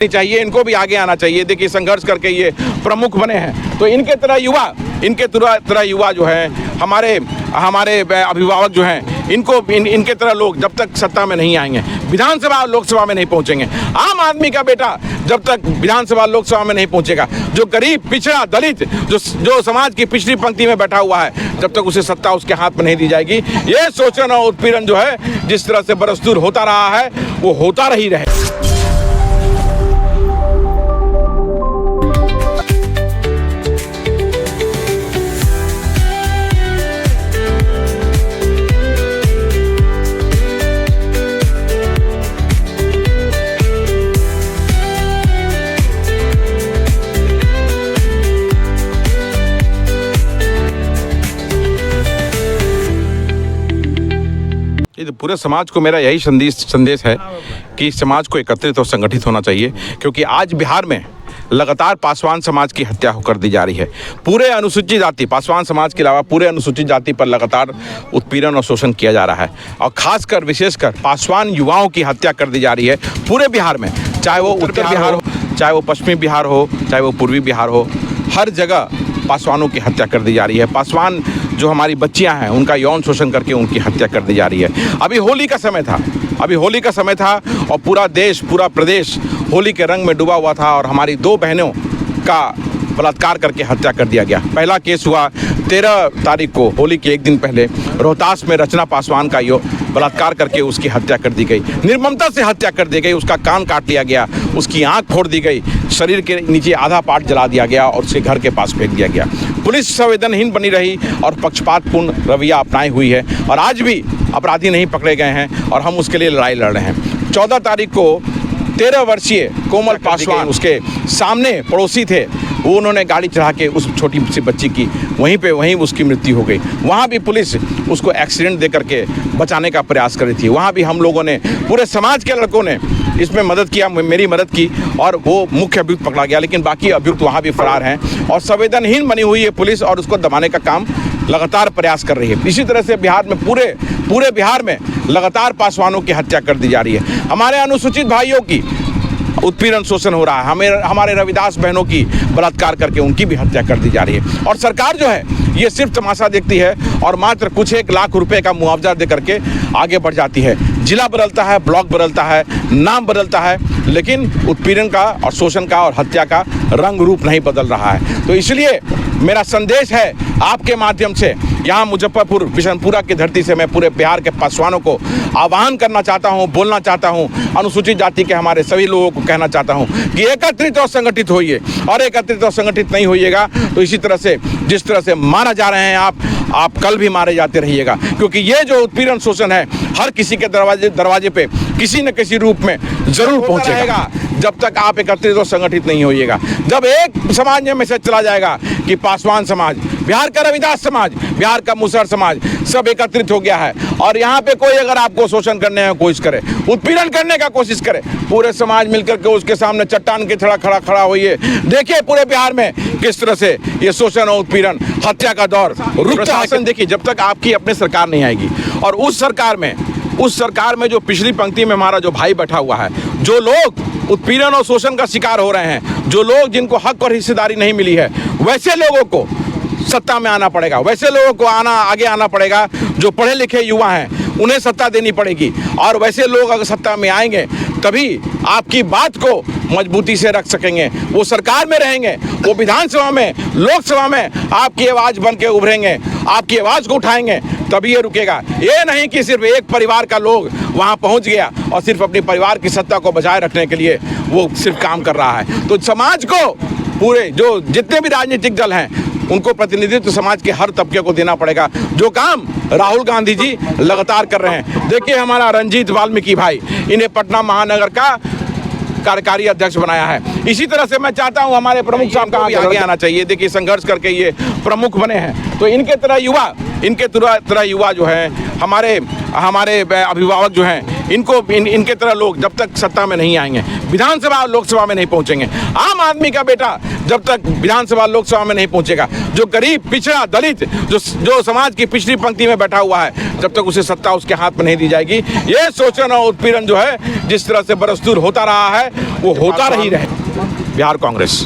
चाहिए, इनको भी आगे आना चाहिए। देखिए संघर्ष करके ये प्रमुख बने हैं, तो इनके तरह युवा जो है, हमारे अभिभावक जो हैं, इनके तरह लोग जब तक सत्ता में नहीं आएंगे, विधानसभा लोकसभा में नहीं पहुंचेंगे, आम आदमी का बेटा जब तक विधानसभा लोकसभा में नहीं पहुंचेगा, जो गरीब पिछड़ा दलित जो समाज की पिछली पंक्ति में बैठा हुआ है, जब तक उसे सत्ता उसके हाथ में नहीं दी जाएगी, ये शोषण और उत्पीड़न जो है जिस तरह से बरसतूर होता रहा है वो होता ही रहे। ये पूरे समाज को मेरा यही संदेश है कि समाज को एकत्रित और संगठित होना चाहिए, क्योंकि आज बिहार में लगातार पासवान समाज की हत्या कर दी जा रही है। पूरे अनुसूचित जाति, पासवान समाज के अलावा पूरे अनुसूचित जाति पर लगातार उत्पीड़न और शोषण किया जा रहा है, और खासकर विशेषकर पासवान युवाओं की हत्या कर दी जा रही है पूरे बिहार में, चाहे वो उत्तर बिहार हो, चाहे वो पश्चिमी बिहार हो, चाहे वो पूर्वी बिहार हो, हर जगह पासवानों की हत्या कर दी जा रही है। पासवान जो हमारी बच्चियां हैं उनका यौन शोषण करके उनकी हत्या कर दी जा रही है। अभी होली का समय था और पूरा देश, पूरा प्रदेश होली के रंग में डूबा हुआ था, और हमारी 2 बहनों का बलात्कार करके हत्या कर दिया गया। पहला केस हुआ 13 तारीख को, होली के एक दिन पहले, रोहतास में रचना पासवान का बलात्कार करके उसकी हत्या कर दी गई, निर्ममता से हत्या कर दी गई। उसका कान काट लिया गया, उसकी आंख फोड़ दी गई, शरीर के नीचे आधा पार्ट जला दिया गया और उसके घर के पास फेंक दिया गया। पुलिस संवेदनहीन बनी रही और पक्षपातपूर्ण रवैया अपनाई हुई है, और आज भी अपराधी नहीं पकड़े गए हैं और हम उसके लिए लड़ाई लड़ रहे हैं। 14 तारीख को 13 वर्षीय कोमल पासवान, उसके सामने पड़ोसी थे, वो उन्होंने गाड़ी चढ़ा के उस छोटी सी बच्ची की वहीं उसकी मृत्यु हो गई। वहाँ भी पुलिस उसको एक्सीडेंट दे करके बचाने का प्रयास कर रही थी। वहाँ भी हम लोगों ने, पूरे समाज के लड़कों ने इसमें मदद किया, मेरी मदद की, और वो मुख्य अभियुक्त पकड़ा गया, लेकिन बाकी अभियुक्त वहाँ भी फरार हैं। और संवेदनहीन बनी हुई है पुलिस, और उसको दबाने का काम लगातार प्रयास कर रही है। इसी तरह से बिहार में, पूरे बिहार में लगातार पासवानों की हत्या कर दी जा रही है। हमारे अनुसूचित भाइयों की उत्पीड़न शोषण हो रहा है, हमारे रविदास बहनों की बलात्कार करके उनकी भी हत्या कर दी जा रही है। और सरकार जो है ये सिर्फ तमाशा देखती है और मात्र कुछ 1 लाख रुपए का मुआवजा दे करके आगे बढ़ जाती है। जिला बदलता है, ब्लॉक बदलता है, नाम बदलता है, लेकिन उत्पीड़न का और शोषण का और हत्या का रंग रूप नहीं बदल रहा है। तो इसलिए मेरा संदेश है आपके माध्यम से, यहाँ मुजफ्फरपुर बिशनपुरा की धरती से मैं पूरे बिहार के पासवानों को आह्वान करना चाहता हूँ, बोलना चाहता हूँ, अनुसूचित जाति के हमारे सभी लोगों को कहना चाहता हूँ कि एकत्रित और संगठित होइए। और एकत्रित और संगठित नहीं होइएगा तो इसी तरह से, जिस तरह से मारा जा रहे हैं आप कल भी मारे जाते रहिएगा, क्योंकि ये जो उत्पीड़न शोषण है हर किसी के दरवाजे पे किसी न किसी रूप में जरूर पहुंचेगा, जब तक आप एकत्रित और संगठित नहीं होइएगा। जब एक समाज में मैसेज चला जाएगा कि पासवान समाज, बिहार का रविदास समाज, बिहार का मुसहर समाज सब एकत्रित हो गया है, और यहाँ पे कोई अगर आपको शोषण करने की कोशिश करे, उत्पीड़न करने का कोशिश करे, पूरे समाज मिलकर के उसके सामने चट्टान की तरह खड़ा होइए। देखिए पूरे बिहार में किस तरह से ये शोषण और उत्पीड़न, हत्या का दौर रुक रहा है। देखिए जब तक आपकी अपनी सरकार नहीं आएगी, और उस सरकार में जो पिछली पंक्ति में हमारा जो भाई बैठा हुआ है, जो लोग उत्पीड़न और शोषण का शिकार हो रहे हैं, जो लोग जिनको हक और हिस्सेदारी नहीं मिली है, वैसे लोगों को सत्ता में आना पड़ेगा, वैसे लोगों को आगे आना पड़ेगा। जो पढ़े लिखे युवा हैं उन्हें सत्ता देनी पड़ेगी, और वैसे लोग अगर सत्ता में आएंगे तभी आपकी बात को मजबूती से रख सकेंगे। वो सरकार में रहेंगे, वो विधानसभा में, लोकसभा में आपकी आवाज़ बन के उभरेंगे, आपकी आवाज़ को उठाएंगे, तभी ये रुकेगा। ये नहीं कि सिर्फ एक परिवार का लोग वहाँ पहुँच गया और सिर्फ अपने परिवार की सत्ता को बचाए रखने के लिए वो सिर्फ काम कर रहा है। तो समाज को, पूरे जो जितने भी राजनीतिक दल हैं, उनको प्रतिनिधित्व समाज के हर तबके को देना पड़ेगा, जो काम राहुल गांधी जी लगातार कर रहे हैं। देखिए हमारा रंजीत वाल्मीकि भाई, इन्हें पटना महानगर का कार्यकारी अध्यक्ष बनाया है। इसी तरह से मैं चाहता हूं हमारे प्रमुख साहब का आगे आना चाहिए। देखिए संघर्ष करके ये प्रमुख बने हैं, तो इनके तरह युवा जो हैं, हमारे अभिभावक जो हैं, इनके तरह लोग जब तक सत्ता में नहीं आएंगे, विधानसभा और लोकसभा में नहीं पहुंचेंगे, आम आदमी का बेटा जब तक विधानसभा लोकसभा में नहीं पहुंचेगा, जो गरीब पिछड़ा दलित जो समाज की पिछड़ी पंक्ति में बैठा हुआ है, जब तक उसे सत्ता उसके हाथ में नहीं दी जाएगी, ये शोषण और उत्पीड़न जो है जिस तरह से बरसतूर होता रहा है वो होता रही रहे। बिहार कांग्रेस।